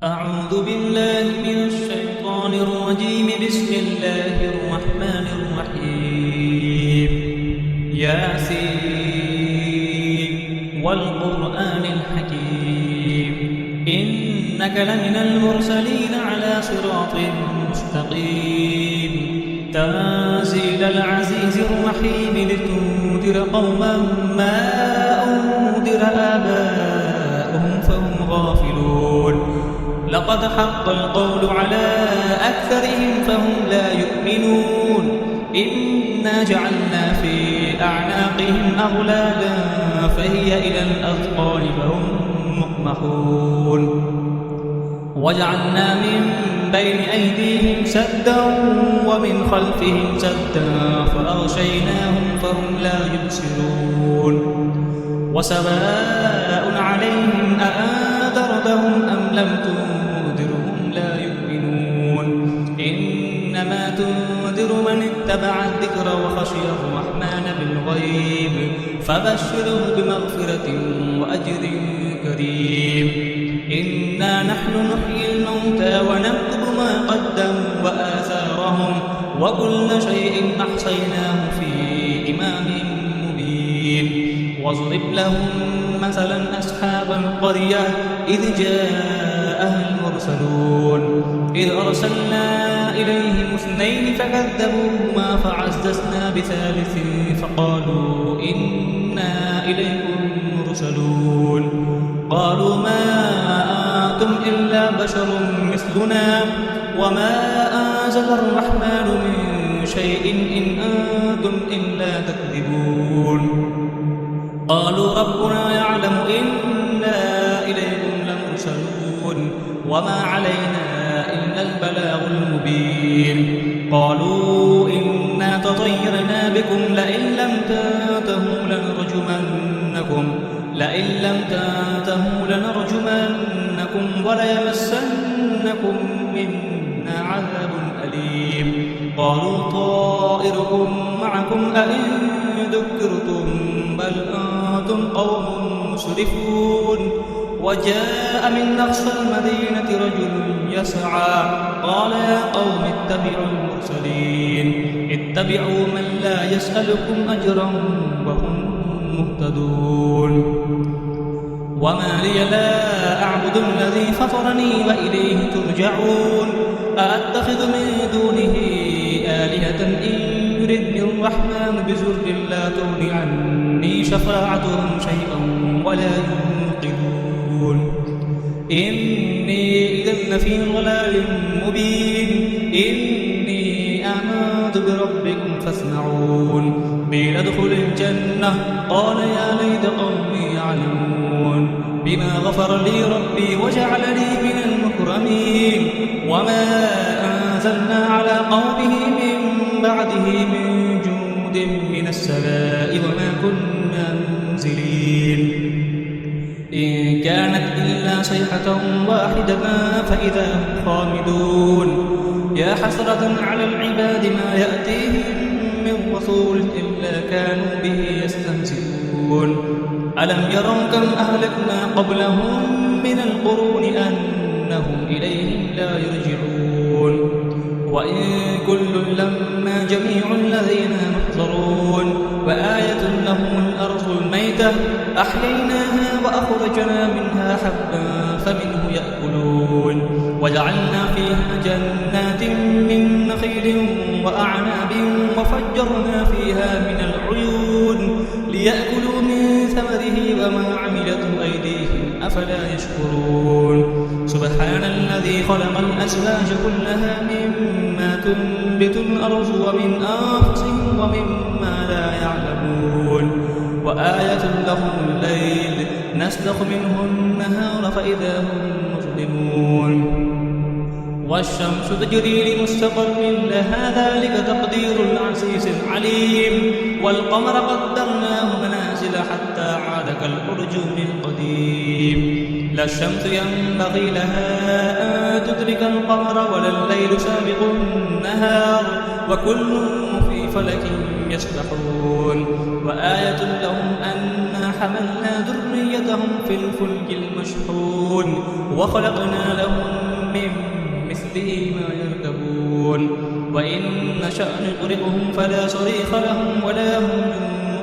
أعوذ بالله من الشيطان الرجيم. بسم الله الرحمن الرحيم. ياسين والقرآن الحكيم إنك لمن المرسلين على صراط مستقيم تنزيل العزيز الرحيم لتنذر قوما ما أنذر آباؤهم فهم غافلون. لقد حق القول على أكثرهم فهم لا يؤمنون. إنا جعلنا في أعناقهم أغلالا فهي إلى الأذقان فهم مقمحون. وجعلنا من بين أيديهم سدا ومن خلفهم سدا فأغشيناهم فهم لا يبصرون. وسواء عليهم أأنذرتهم أم لم تنذرهم لا يؤمنون. إنما تنذر من اتبع الذكر وخشي الرحمن بالغيب فبشره بمغفرة وأجر كريم. إنا نحن نحيي الموتى ونكتب ما قدموا وآثارهم وكل شيء أحصيناه في إمام مبين. واضرب لهم مثلا أصحاب القرية إذ جاءها المرسلون إذ أرسلنا إليهم 2 فكذبوهما فعززنا بثالث فقالوا إنا إليكم مرسلون. قالوا ما أنتم إلا بشر مثلنا وما أنزل الرحمن من شيء إن أنتم إلا تكذبون. قالوا ربنا يعلم إنا إليكم لمرسلون وما علينا إلا البلاغ المبين. قالوا إنا تطيرنا بكم لئن لم تنتهوا لنرجمنكم وليمسنكم منا عذاب أليم. قالوا طائركم معكم أئن ذكرتم بل أنتم قوم مسرفون. وجاء من أقصى المدينة رجل يسعى قال يا قوم اتبعوا المرسلين اتبعوا من لا يسألكم أجرا وهم مهتدون. وما لي لا أعبد الذي فطرني وإليه ترجعون. أأتخذ من دونه آلهة إن يردني الرحمن بضر لا تغن عني شفاعتهم شيئا ولا ينقذون. إني إذا لفي ضلال مبين. إني آمنت بربكم فاسمعون. قيل ادخل الجنة قال يا ليت قومي يعلمون بما غفر لي ربي وجعلني من المكرمين. وما أنزلنا على قومه من بعده من جند من السماء وما كنا منزلين. إن كانت إلا صيحة واحدة فإذا هم خامدون. يا حسرة على العباد ما يأتيهم من رسول إلا كانوا به يستهزئون. ألم يروا كم أهلكنا قبلهم من القرون أنهم إليهم لا يرجعون. وإن كل لما جميع الذين محضرون. وآية لهم الأرض الميتة أحييناها وأخرجنا منها حبا فمنه يأكلون. وجعلنا فيها جنات من نخيل وأعناب وفجرنا فيها من العيون ليأكلوا من ثمره وما عملته أيديهم أفلا يشكرون. سبحان الذي خلق الأزواج كلها مما تنبت الأرض ومن أنفسهم ومما لا يعلمون. وآية لهم الليل نسلخ منه النهار فإذا هم مظلمون. والشمس تجري لمستقر لها ذلك تقدير العزيز العليم. والقمر قدرناه منازل حتى عاد كالأرجون القديم. لا الشمس ينبغي لها أن تدرك القمر ولا الليل سابق النهار وكل في فلك يسبحون. وآية لهم أنا حملنا ذريتهم في الفلك المشحون وخلقنا لهم به ما يركبون وإن نشأ نغرقهم فلا صريخ لهم ولا هم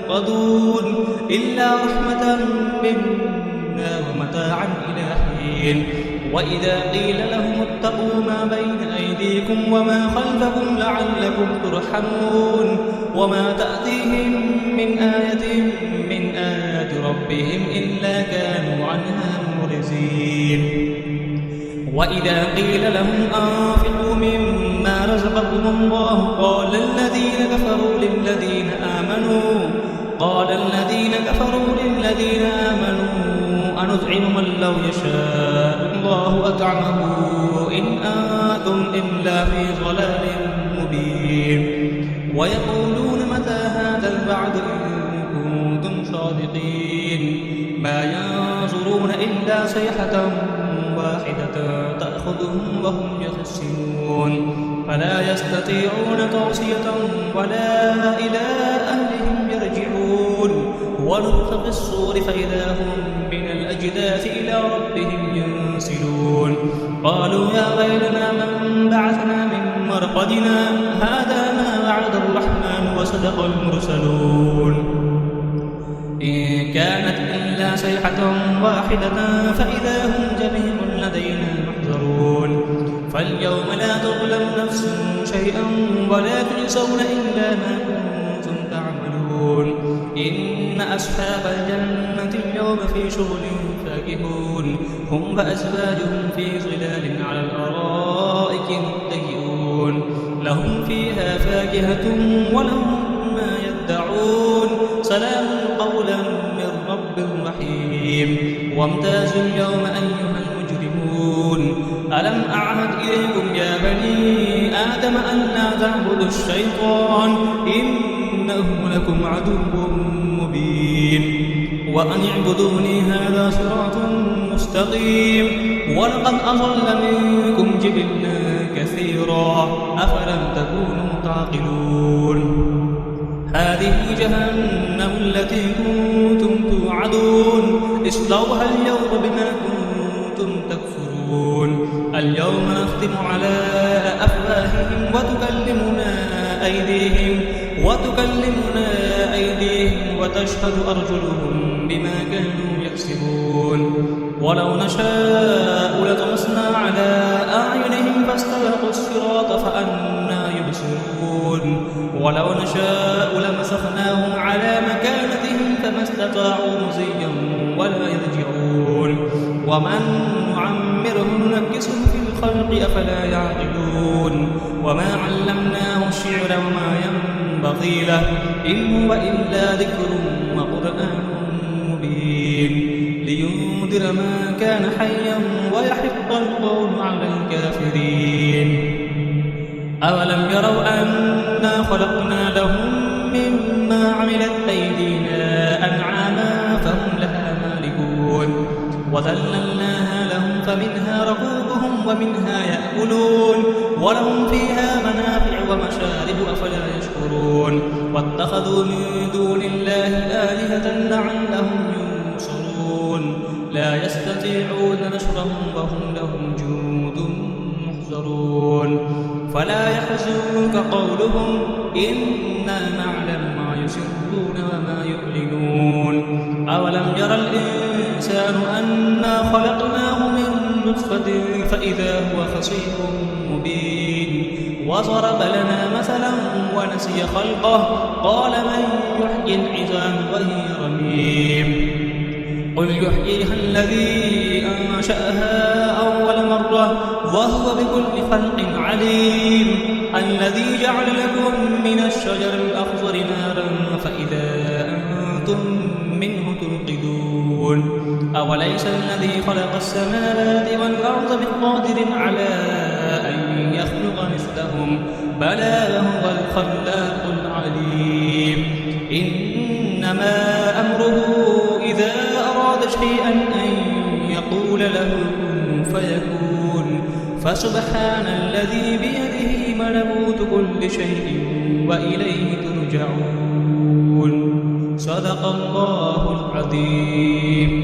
ينقذون إلا رحمة منا ومتاعا إلى حين وإذا قيل لهم اتقوا ما بين أيديكم وما خلفكم لعلكم ترحمون وما تأتيهم من آية من آيات ربهم إلا كانوا عنها معرضين وإذا قيل لهم أنفقوا مما رزقكم الله قال الذين كفروا للذين آمنوا أنطعم من لو يشاء الله أطعمه إن أنتم إلا في ضلال مبين ويقولون متى هذا الوعد إن كنتم صادقين ما ينظرون إلا صيحة واحدة تأخذهم وهم يخسرون فلا يستطيعون توصية ولا إلى أهلهم يرجعون ونفخ في الصور فإذا هم من الأجداث إلى ربهم ينسلون قالوا يا ويلنا من بعثنا من مرقدنا هذا ما وعد الرحمن وصدق المرسلون إن كانت إلا صيحة واحدة فإذا هم جميع لدينا محضرون فاليوم لا تظلم نفس شيئا ولا تجزون إلا ما كنتم تعملون إن أصحاب الجنة اليوم في شغل فاكهون هم وأزواجهم في ظلال على الأرائك متكئون لهم فيها فاكهة ولهم ما يدعون سلام قولا من رب رحيم وامتازوا اليوم أيها المجرمون ألم أعهد إليكم يا بني آدم أن لا تعبدوا الشيطان إنه لكم عدو مبين وأن اعبدوني هذا صراط مستقيم ولقد أضل منكم جبلا كثيرا أفلم تكونوا تعقلون هذه جهنم التي كنتم توعدون اصلوها اليوم بما كنتم تكفرون اليوم نختم على أفواههم وتكلمنا أيديهم وتشهد أرجلهم بما كانوا يكسبون ولو نشاء لطمسنا على أعينهم فاستبقوا الصراط فأنى يبصرون ولو نشاء لمسخناهم على مكانتهم فما استطاعوا مضيا ولا يرجعون ومن نعمره ننكسه في الخلق أفلا يعقلون وما علمناه الشعر وما ينبغي له إن هو إلا ذكر وقرآن مبين لينذر ما كان حيا ويحق القول على الكافرين أولم يروا أنا خلقنا لهم مما عملت أيدينا أنعاما فهم لها مالكون وذللناها لهم فمنها ركوبهم ومنها يأكلون ولهم فيها منافع ومشارب أفلا يشكرون واتخذوا من دون الله آلهة لعلهم ينصرون لا يستطيعون نصرهم وهم لهم جند محضرون فلا يحزنك قولهم إنا نعلم ما يسرون وما يعلنون أولم يرى الإنسان أنا خلقناه من نطفة فإذا هو خصيم مبين وضرب لنا مثلا ونسي خلقه قال من يحيي العظام وهي رميم قل يحييها الذي أنشأها أول مرة وهو بكل خلق عليم الذي جعل لكم من الشجر الأخضر نارا فإذا أنتم منه توقدون أوليس الذي خلق السماوات والأرض بقادر على أن يخلق مثلهم بلى هو الخلاق العليم إنما أمره إذا أراد شيئا أن يقول له كن فيكون فسبحان الذي بيده ملكوت كل شيء وإليه ترجعون صدق الله العظيم.